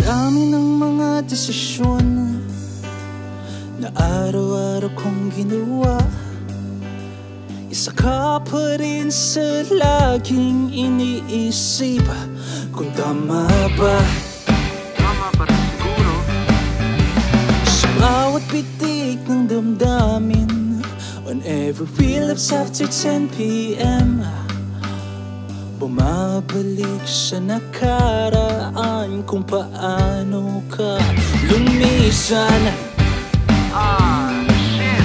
dami ng mga desisyon na araw-araw kong ginawa, isa ka pa rin sa laging iniisip kung tama ba. Tama pa rin siguro. Sa bawat pitik ng damdamin, on every relapse after 10 p.m., bumabalik sa nakaraan kung paano ka lumisan. Shit.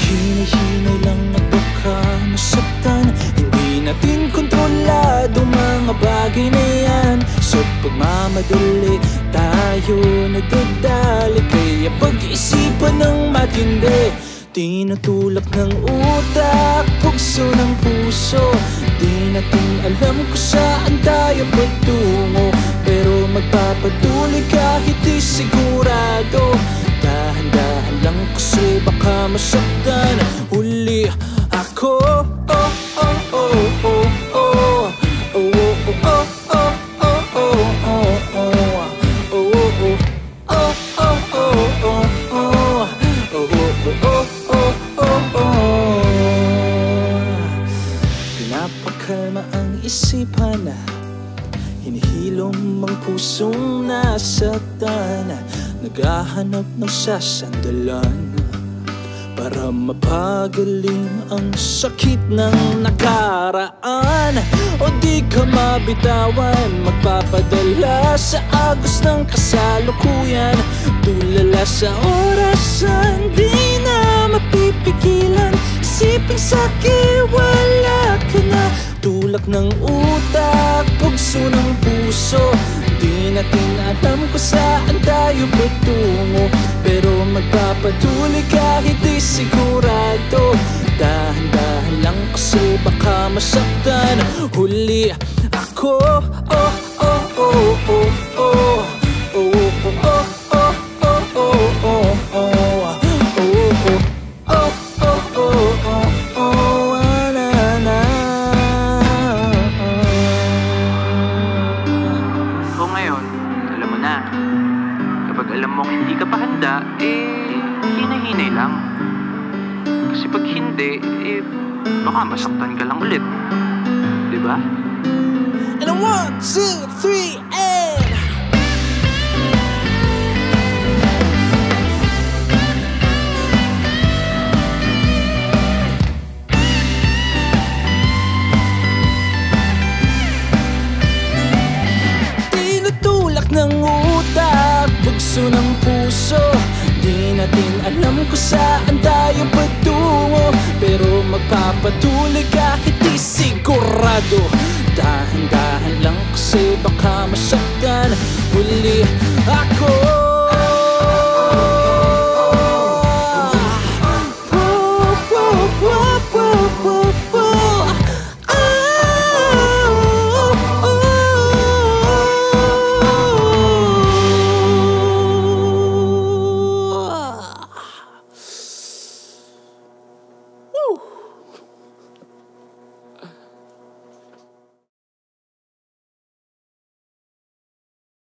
Hinahinay lang na baka masaktan, hindi natin kontrolado mga bagay na yan. Sa pagmamadali tayo nadadali, kaya pag-isipan ng matindi. Tinutulak ng utak, pugso ng puso, di natin alam kung saan tayo patungo, pero magpapatuloy kahit di sigurado. Dahan-dahan lang kasi baka masaktan uli ako. Oh, oh, oh, oh, oh. Oh, oh, oh, oh, oh, oh, oh, oh. Oh, oh, oh, oh, oh, oh, oh. Pinapakalma ang isipan, hinihilom ang pusong nasaktan, naghahanap ng sasandalan para mapagaling ang sakit ng nakaraan. O di ka mabitawan, magpapadala sa agos ng kasalukuyan, tulala sa orasan, di na mapipigilan. Isipin sa'kin wala ka na, tulak ng utak, pugso ng puso, di natin alam kung saan tayo patungo, pero magpapatuloy kahit di sigurado. Dahan-dahan lang kasi baka masaktan huli ako. Oh, oh, oh, oh, oh. Oh, oh, oh, oh, oh, oh, oh, oh. Alam mong hindi ka pa handa, hinahinay lang. Kasi pag hindi, baka masaktan ka lang ulit. Diba? And 1, 2, 3, and tinutulak ng utak, bugso ng puso, di natin alam kung saan tayo patungo, pero magpapatuloy kahit di sigurado. Dahan-dahan lang kasi baka masaktan huli ako.